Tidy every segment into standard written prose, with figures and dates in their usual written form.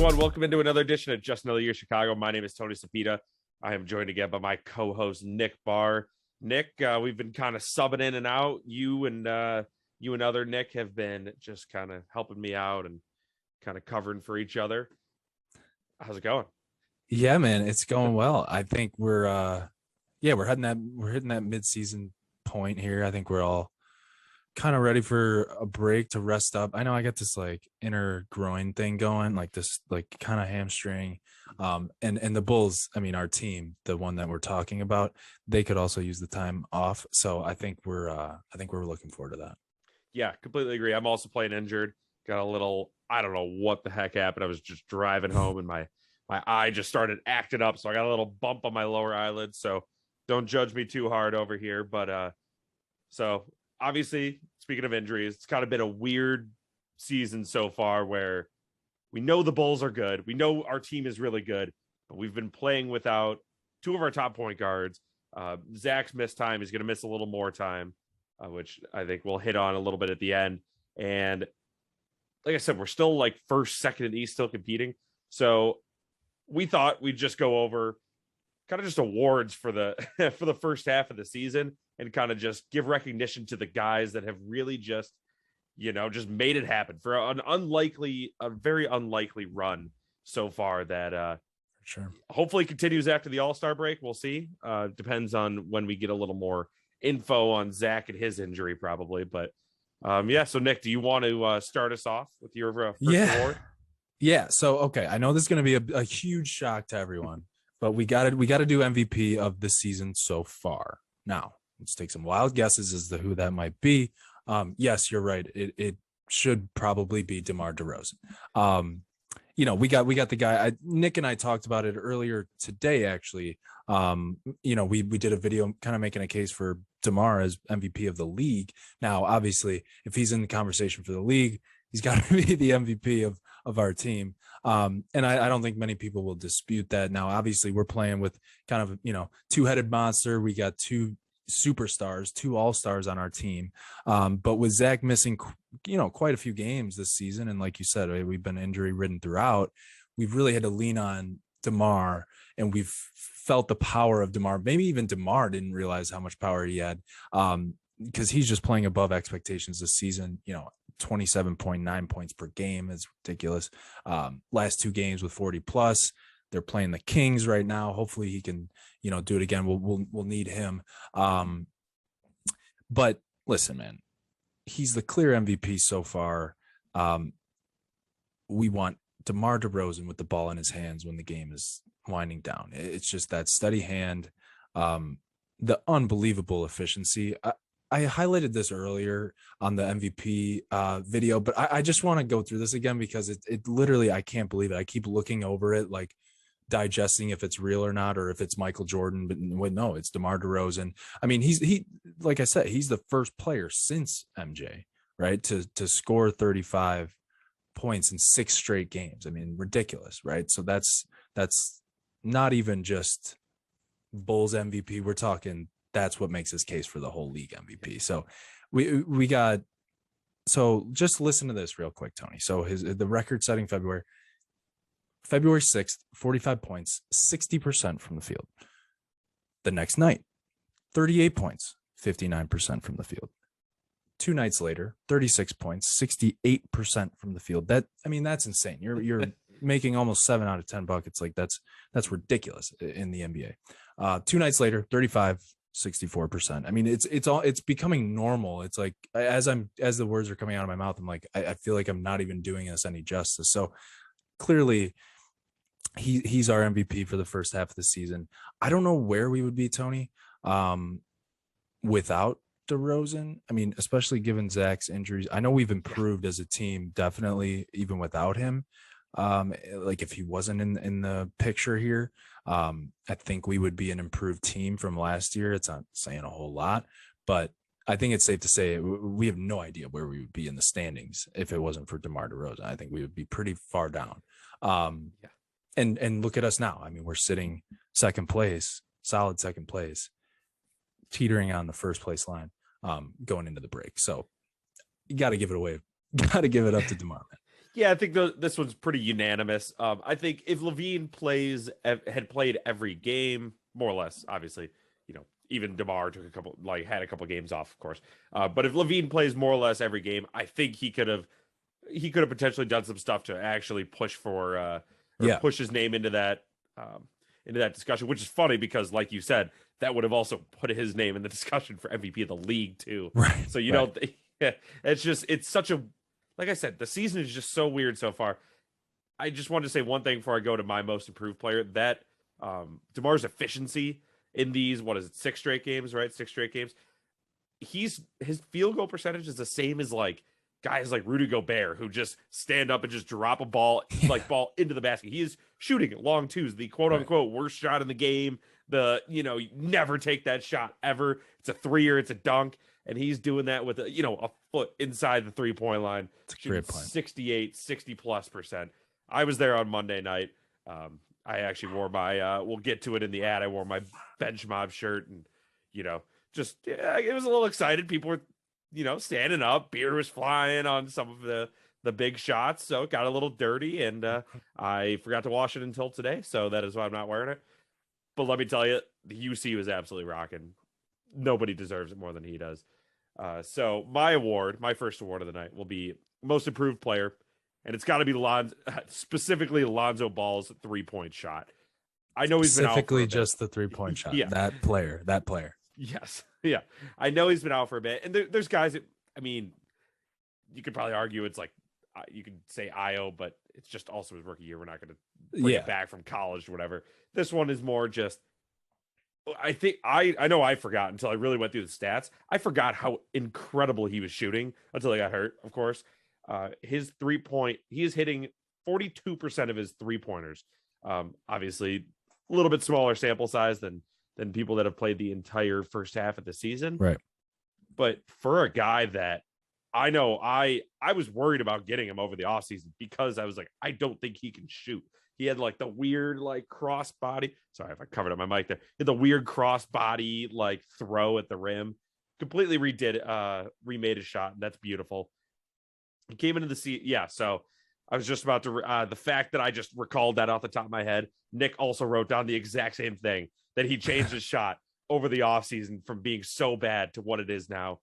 everyone. Welcome into another edition of Just Another Year Chicago. My name is Tony Sapita. I am joined again by my co-host Nick Barr. Nick, we've been kind of subbing in and out. You and other Nick have been just kind of helping me out and kind of covering for each other. How's it going? Yeah, man, it's going well. I think we're hitting that mid-season point here. I think we're all kind of ready for a break to rest up. I know I got this like inner groin thing going, like this like kind of hamstring. And the Bulls, I mean our team, the one that we're talking about, they could also use the time off. So I think we're looking forward to that. Yeah, completely agree. I'm also playing injured. Got a little, I don't know what the heck happened. I was just driving home and my eye just started acting up. So I got a little bump on my lower eyelid. So don't judge me too hard over here. But so obviously, speaking of injuries, it's kind of been a weird season so far where we know the Bulls are good. We know our team is really good, but we've been playing without two of our top point guards. Zach's missed time. He's going to miss a little more time, which I think we'll hit on a little bit at the end. And like I said, we're still like first, second in the East, still competing. So we thought we'd just go over kind of just awards for the for the first half of the season and kind of just give recognition to the guys that have really just made it happen for a very unlikely run so far that sure hopefully continues after the All-Star break. We'll see. Depends on when we get a little more info on Zach and his injury probably. But so Nick, do you want to start us off with your first award? Yeah. So, okay. I know this is going to be a huge shock to everyone, but we got to do MVP of the season so far. Now, let's take some wild guesses as to who that might be. Yes, you're right. It should probably be DeMar DeRozan. We got the guy. Nick and I talked about it earlier today, actually. We did a video kind of making a case for DeMar as MVP of the league. Now, obviously, if he's in the conversation for the league, he's got to be the MVP of our team. And I don't think many people will dispute that. Now, obviously, we're playing with kind of, two-headed monster. We got two superstars, two all-stars on our team. But with Zach missing, quite a few games this season, and like you said, we've been injury-ridden throughout, we've really had to lean on DeMar, and we've felt the power of DeMar. Maybe even DeMar didn't realize how much power he had, because he's just playing above expectations this season. 27.9 points per game is ridiculous. Last two games with 40 plus. They're playing the Kings right now. Hopefully he can, do it again. We'll need him. But listen, man, he's the clear MVP so far. We want DeMar DeRozan with the ball in his hands when the game is winding down. It's just that steady hand, the unbelievable efficiency. I highlighted this earlier on the MVP video, but I just want to go through this again because it literally, I can't believe it. I keep looking over it, like digesting if it's real or not, or if it's Michael Jordan, but no, it's DeMar DeRozan. I mean, he like I said, he's the first player since MJ, right, to score 35 points in 6 straight games. I mean, ridiculous, right? So that's not even just Bulls MVP. We're talking, that's what makes his case for the whole league MVP. So we got, so just listen to this real quick, Tony. So the record setting February 6th, 45 points, 60% from the field. The next night, 38 points, 59% from the field. 2 nights later, 36 points, 68% from the field. That's insane. You're making almost 7 out of 10 buckets. Like that's ridiculous in the NBA. 2 nights later, 35, 64%. I mean, it's becoming normal. It's like, as the words are coming out of my mouth, I'm like, I feel like I'm not even doing us any justice. So clearly he's our MVP for the first half of the season. I don't know where we would be, Tony, without DeRozan. I mean, especially given Zach's injuries. I know we've improved as a team, definitely, even without him. Like if he wasn't in the picture here, I think we would be an improved team from last year. It's not saying a whole lot, but I think it's safe to say we have no idea where we would be in the standings if it wasn't for DeMar DeRozan. I think we would be pretty far down. And look at us now. I mean, we're sitting second place, solid second place, teetering on the first place line, going into the break. So you got to give it away. Got to give it up to DeMar, man. Yeah, I think this one's pretty unanimous. I think if Levine had played every game, more or less, obviously, even DeMar had a couple games off, of course. But if Levine plays more or less every game, I think he could have potentially done some stuff to actually push for or Yeah. push his name into that discussion, which is funny because, like you said, that would have also put his name in the discussion for MVP of the league too. Right. So right. it's such a, like I said, the season is just so weird so far. I just wanted to say one thing before I go to my most improved player, that DeMar's efficiency in these, what is it, 6 straight games, right? 6 straight games. His field goal percentage is the same as like guys like Rudy Gobert, who just stand up and just drop a ball, like ball into the basket. He is shooting long twos, the quote unquote worst shot in the game. You never take that shot ever. It's a 3-er, it's a dunk. And he's doing that with a foot inside the 3-point line. It's a great point. 68, 60+%. I was there on Monday night. I actually wore my, we'll get to it in the ad. I wore my bench mob shirt and, it was a little excited. People were, standing up. Beer was flying on some of the big shots. So it got a little dirty and I forgot to wash it until today. So that is why I'm not wearing it. But let me tell you, the UC was absolutely rocking. Nobody deserves it more than he does. So my first award of the night will be most improved player. And it's got to be specifically Lonzo Ball's 3-point shot. I know he's been out specifically just the 3-point shot. Yeah. That player. Yes. Yeah. I know he's been out for a bit. And there's guys that, you could probably argue it's like, you could say Ayo, but it's just also his rookie year. We're not going to bring it back from college or whatever. This one is more just, I think I know I forgot until I really went through the stats. I forgot how incredible he was shooting until he got hurt, of course. His 3-point, he is hitting 42% of his 3-pointers. Obviously, a little bit smaller sample size than people that have played the entire first half of the season. Right. But for a guy that I know, I was worried about getting him over the offseason because I was like, I don't think he can shoot. He had like the weird like cross body. Sorry if I covered up my mic there. He had the weird cross body like throw at the rim. Completely remade his shot. And that's beautiful. He came into the seat. Yeah. So I was just about to, the fact that I just recalled that off the top of my head, Nick also wrote down the exact same thing, that he changed his shot over the offseason from being so bad to what it is now.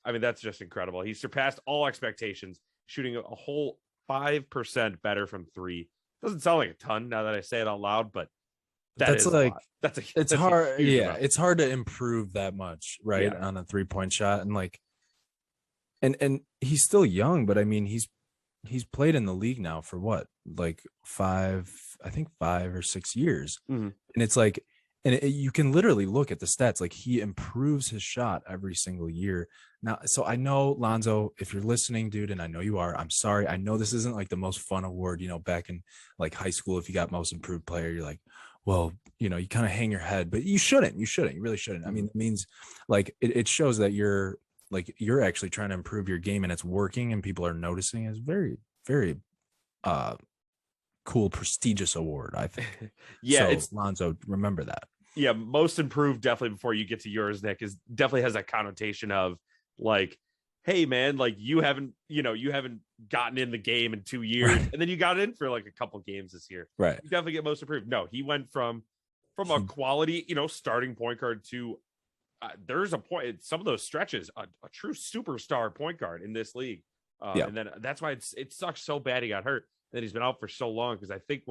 That's just incredible. He surpassed all expectations, shooting a whole 5% better from 3. Doesn't sound like a ton now that I say it out loud, but that's like, it's hard. Yeah. It's hard to improve that much, right? On a 3-point shot. And like, and he's still young, but he's played in the league now for what, like 5 or 6 years. Mm-hmm. And it's like, and you can literally look at the stats. Like he improves his shot every single year. Now, so I know, Lonzo, if you're listening, dude, and I know you are, I'm sorry. I know this isn't like the most fun award, back in like high school, if you got most improved player, you're like, well, you kind of hang your head, but you shouldn't, you really shouldn't. It means like, it shows that you're actually trying to improve your game and it's working and people are noticing. Is very, very, cool, prestigious award, I think. Yeah, so, it's Lonzo, remember that. Yeah, most improved, definitely, before you get to yours, Nick, is definitely has that connotation of like, hey man, like you haven't gotten in the game in 2 years, right, and then you got in for like a couple games this year, right? You definitely get most improved. No, he went from a quality starting point guard to there's a point, some of those stretches, a true superstar point guard in this league. And then that's why it sucks so bad he got hurt, that he's been out for so long, because I think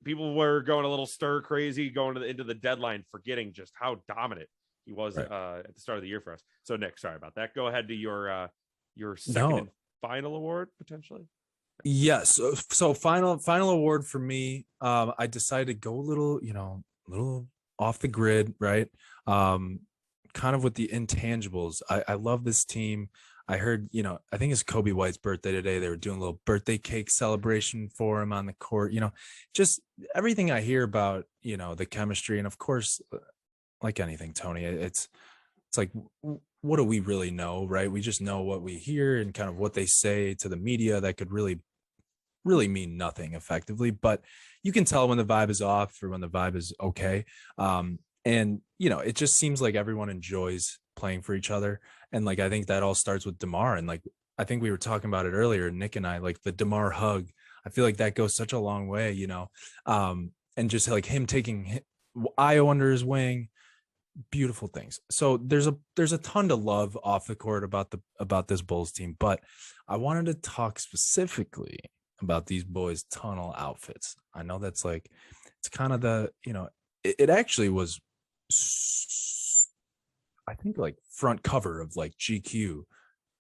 people were going a little stir crazy going into the deadline, forgetting just how dominant he was at the start of the year for us. So Nick, sorry about that. Go ahead to your second and final award potentially. Yes. So final award for me. I decided to go a little off the grid, right? Kind of with the intangibles. I love this team. I heard, I think it's Kobe White's birthday today. They were doing a little birthday cake celebration for him on the court, just everything I hear about, the chemistry. And of course, like anything, Tony, it's like, what do we really know, right? We just know what we hear and kind of what they say to the media that could really mean nothing effectively, but you can tell when the vibe is off or when the vibe is okay. And, it just seems like everyone enjoys playing for each other. And like, I think that all starts with DeMar, and like, I think we were talking about it earlier, Nick and I, like the DeMar hug. I feel like that goes such a long way, and just like him taking Ayo under his wing, beautiful things. So there's a ton to love off the court about this Bulls team, but I wanted to talk specifically about these boys' tunnel outfits. I know that's like it's kind of it actually was, I think, like front cover of like GQ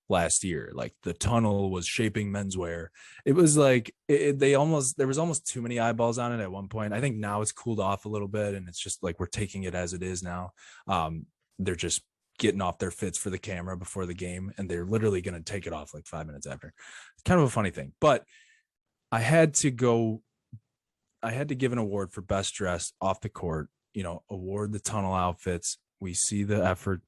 last year. Like the tunnel was shaping menswear. It was like there was almost too many eyeballs on it at one point. I think now it's cooled off a little bit, and it's just like we're taking it as it is now. They're just getting off their fits for the camera before the game, and they're literally going to take it off like 5 minutes after. It's kind of a funny thing, but I had to give an award for best dressed off the court. Award the tunnel outfits. We see the effort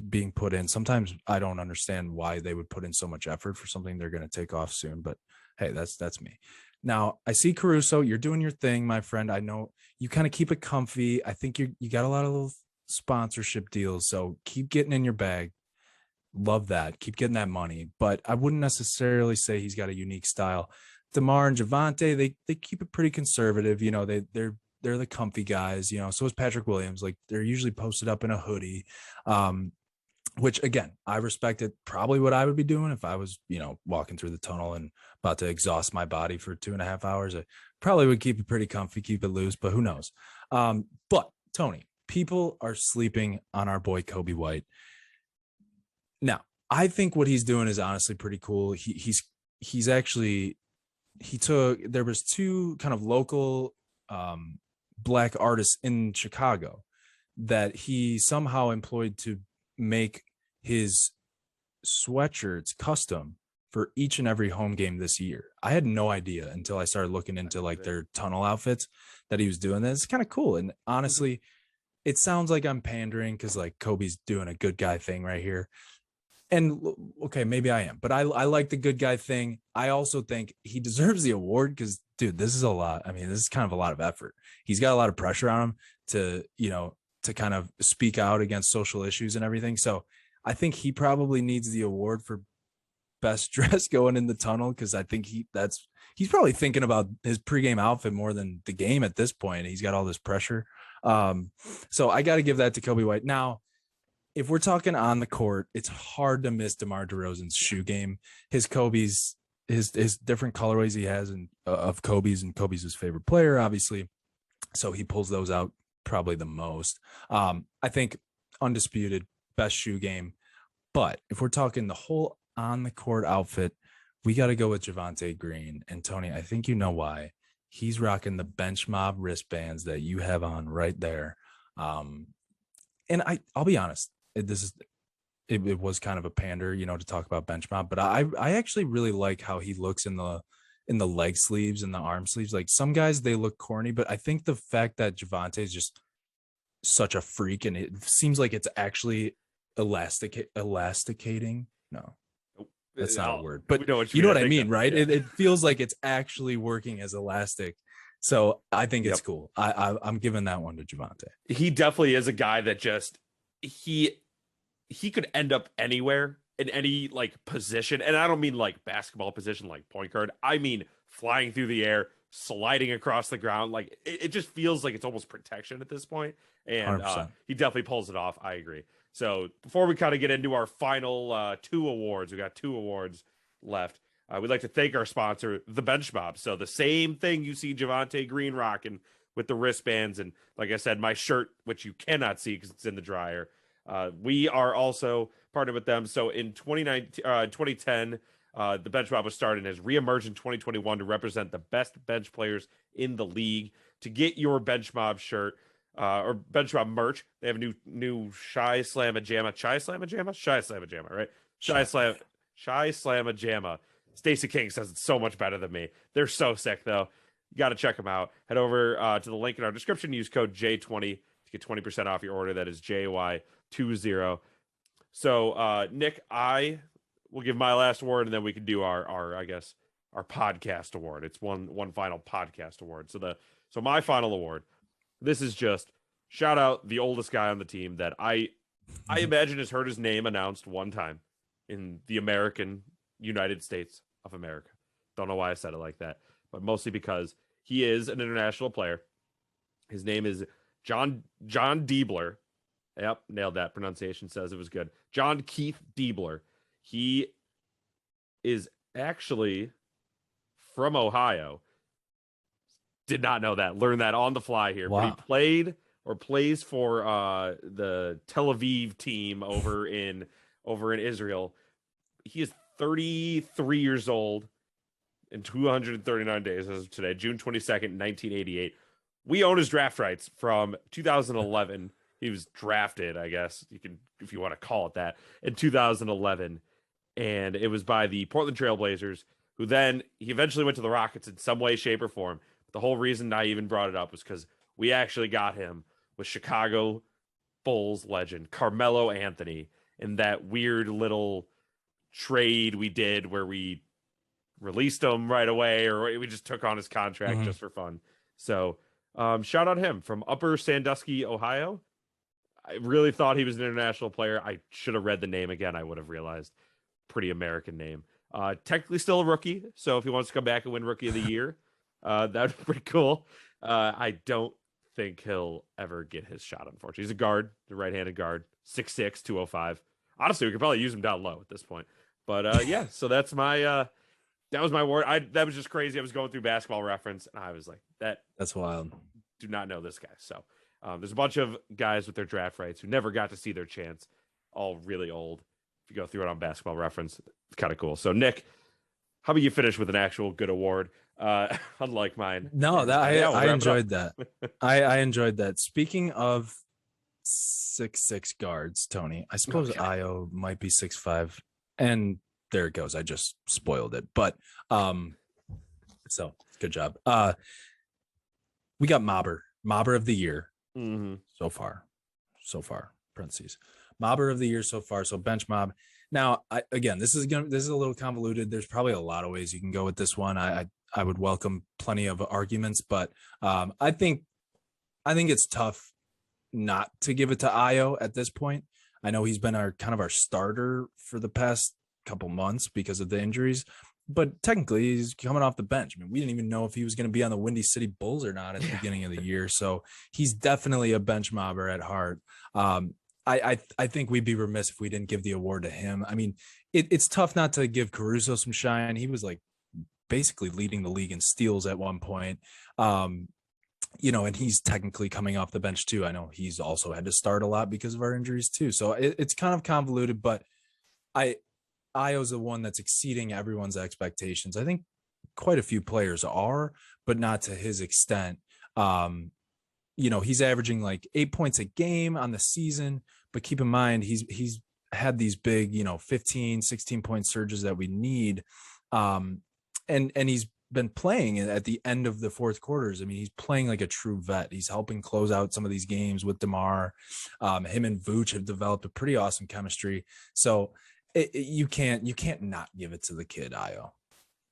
being put in. Sometimes I don't understand why they would put in so much effort for something they're going to take off soon, but hey, that's me. Now I see Caruso, you're doing your thing, my friend. I know you kind of keep it comfy. I think you got a lot of little sponsorship deals, so keep getting in your bag. Love that. Keep getting that money, but I wouldn't necessarily say he's got a unique style. DeMar and Javante, they keep it pretty conservative. They're the comfy guys. So is Patrick Williams. Like they're usually posted up in a hoodie. Which again, I respect it. Probably what I would be doing if I was, walking through the tunnel and about to exhaust my body for 2.5 hours. I probably would keep it pretty comfy, keep it loose, but who knows? But Tony, people are sleeping on our boy Kobe White. Now, I think what he's doing is honestly pretty cool. There was two kind of local black artists in Chicago that he somehow employed to make his sweatshirts custom for each and every home game this year. I had no idea until I started looking into like their tunnel outfits that he was doing that. It's kind of cool. And honestly, it sounds like I'm pandering because like Kobe's doing a good guy thing right here. And okay, maybe I am, but I like the good guy thing. I also think he deserves the award because, dude, this is a lot. I mean, this is kind of a lot of effort. He's got a lot of pressure on him to kind of speak out against social issues and everything. So I think he probably needs the award for best dress going in the tunnel because I think he's probably thinking about his pregame outfit more than the game at this point. He's got all this pressure. So I got to give that to Kobe White. Now, if we're talking on the court, it's hard to miss DeMar DeRozan's shoe game. His different colorways he has of Kobe's, and Kobe's his favorite player, obviously. So he pulls those out probably the most. I think undisputed best shoe game. But if we're talking the whole on the court outfit, we got to go with Javante Green. And Tony, I think you know why. He's rocking the bench mob wristbands that you have on right there. And I'll be honest, it was kind of a pander, to talk about bench mob, but I actually really like how he looks in the leg sleeves and the arm sleeves. Like some guys, they look corny, but I think the fact that Javante is just such a freak and it seems like it's actually elasticating. No, that's not a word, but you know what I mean, right? Yeah. It feels like it's actually working as elastic. So I think it's cool. I'm giving that one to Javante. He definitely is a guy that just he could end up anywhere in any like position. And I don't mean like basketball position, like point guard. I mean, flying through the air, sliding across the ground. Like it just feels like it's almost protection at this point. And he definitely pulls it off. I agree. So before we kind of get into our final 2 awards, we got 2 awards left. We'd like to thank our sponsor, the Bench Mob. So the same thing you see Javante Green rocking with the wristbands. And like I said, my shirt, which you cannot see because it's in the dryer. We are also partnered with them. So in 2010, the Bench Mob was started and has reemerged in 2021 to represent the best bench players in the league. To get your Bench Mob shirt or Bench Mob merch, they have a new Shy Slamma Jamma, right? Shy Slamma Jamma. Stacey King says it's so much better than me. They're so sick, though. You got to check them out. Head over to the link in our description. Use code J20 to get 20% off your order. That is JY20. So, Nick, I will give my last award, and then we can do our podcast award. It's one final podcast award. So my final award. This is just shout out the oldest guy on the team that I imagine has heard his name announced one time in the American United States of America. Don't know why I said it like that, but mostly because he is an international player. His name is John Diebler. Yep, nailed that. Pronunciation says it was good. John Keith Diebler. He is actually from Ohio. Did not know that. Learned that on the fly here. Wow. But he played or plays for the Tel Aviv team over in Israel. He is 33 years old in 239 days as of today, June 22nd, 1988. We own his draft rights from 2011. He was drafted, I guess you can, if you want to call it that, in 2011. And it was by the Portland Trail Blazers, who then he eventually went to the Rockets in some way, shape, or form. But the whole reason I even brought it up was because we actually got him with Chicago Bulls legend Carmelo Anthony in that weird little trade we did where we released him right away, or we just took on his contract just for fun. So shout out him from Upper Sandusky, Ohio. I really thought he was an international player. I should have read the name again. I would have realized. Pretty American name. Technically still a rookie, so if he wants to come back and win Rookie of the Year, that'd be pretty cool. I don't think he'll ever get his shot, unfortunately. He's a guard, the right-handed guard, 6'6", 205. Honestly, we could probably use him down low at this point. But yeah, so that's my that was my word. That was just crazy. I was going through Basketball Reference, and I was like, that's wild. Do not know this guy. So there's a bunch of guys with their draft rights who never got to see their chance, all really old. If you go through it on Basketball Reference, it's kind of cool. So Nick, how about you finish with an actual good award? Unlike mine. No, that I enjoyed that. I enjoyed that. Speaking of 6'6" guards, Tony, I suppose Ayo might be 6'5", and there it goes. I just spoiled it, but so good job. We got Mobber of the year so far. Parentheses. Mobber of the year so far. So bench mob. Now, this is a little convoluted. There's probably a lot of ways you can go with this one. I would welcome plenty of arguments, but I think it's tough not to give it to Ayo at this point. I know he's been our starter for the past couple months because of the injuries, but technically he's coming off the bench. I mean, we didn't even know if he was going to be on the Windy City Bulls or not at the beginning of the year. So he's definitely a bench mobber at heart. I think we'd be remiss if we didn't give the award to him. I mean, it's tough not to give Caruso some shine. He was like basically leading the league in steals at one point. And he's technically coming off the bench too. I know he's also had to start a lot because of our injuries too. So it's kind of convoluted, but Ayo's the one that's exceeding everyone's expectations. I think quite a few players are, but not to his extent. He's averaging like 8 points a game on the season, but keep in mind, he's had these big, 15, 16 point surges that we need. And he's been playing at the end of the fourth quarters. I mean, he's playing like a true vet. He's helping close out some of these games with DeMar. Him and Vooch have developed a pretty awesome chemistry. So you can't not give it to the kid, Ayo.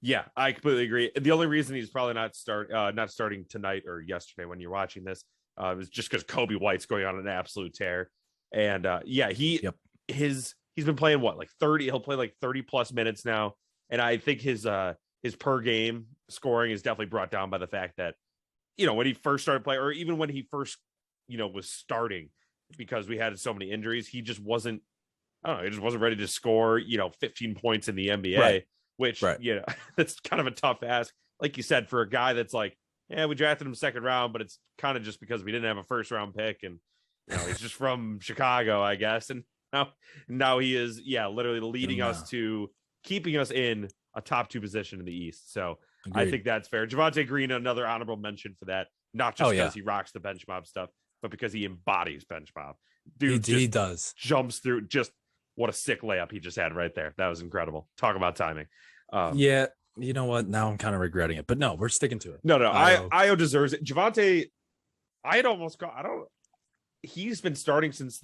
Yeah, I completely agree. The only reason he's probably not starting tonight or yesterday when you're watching this is just because Kobe White's going on an absolute tear. And he's been playing like 30. He'll play like 30 plus minutes now. And I think his per game scoring is definitely brought down by the fact that, when he first started playing, or even when he first, was starting, because we had so many injuries, he just wasn't ready to score, 15 points in the NBA, right. Which, that's kind of a tough ask. Like you said, for a guy that's like, we drafted him second round, but it's kind of just because we didn't have a first round pick, and he's just from Chicago, I guess. And now he is, literally leading us to keeping us in a top 2 position in the East. So agreed. I think that's fair. Javonte Green, another honorable mention for that, not just because he rocks the bench mob stuff, but because he embodies bench mob. Dude, he does. Jumps through. Just what a sick layup he just had right there. That was incredible. Talk about timing. You know what? Now I'm kind of regretting it, but no, we're sticking to it. No, Ayo deserves it. Javonte, he's been starting since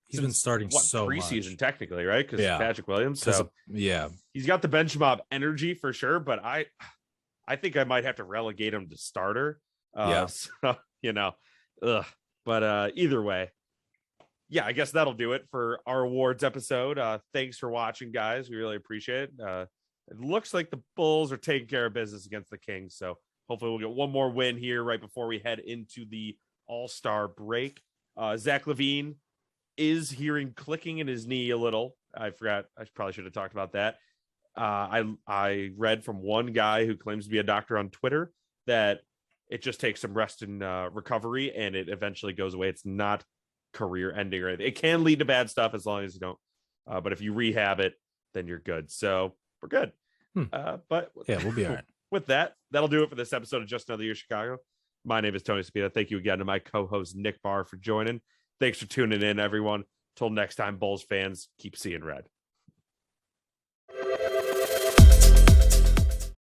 he's been starting so preseason much. Technically, right? Because Patrick Williams. So he's got the bench mob energy for sure. But I think I might have to relegate him to starter. So, But either way, I guess that'll do it for our awards episode. Thanks for watching, guys. We really appreciate it. it looks like the Bulls are taking care of business against the Kings. So hopefully we'll get one more win here right before we head into the All-Star break. Zach Levine is hearing clicking in his knee a little. I forgot. I probably should have talked about that. I read from one guy who claims to be a doctor on Twitter that it just takes some rest and recovery, and it eventually goes away. It's not career ending or anything. It can lead to bad stuff as long as you don't. But if you rehab it, then you're good. So we're good. But yeah, we'll be all right. With that, that'll do it for this episode of Just Another Year Chicago. My name is Tony Spina. Thank you again to my co-host Nick Barr for joining. Thanks for tuning in, everyone. Till next time, Bulls fans, keep seeing red.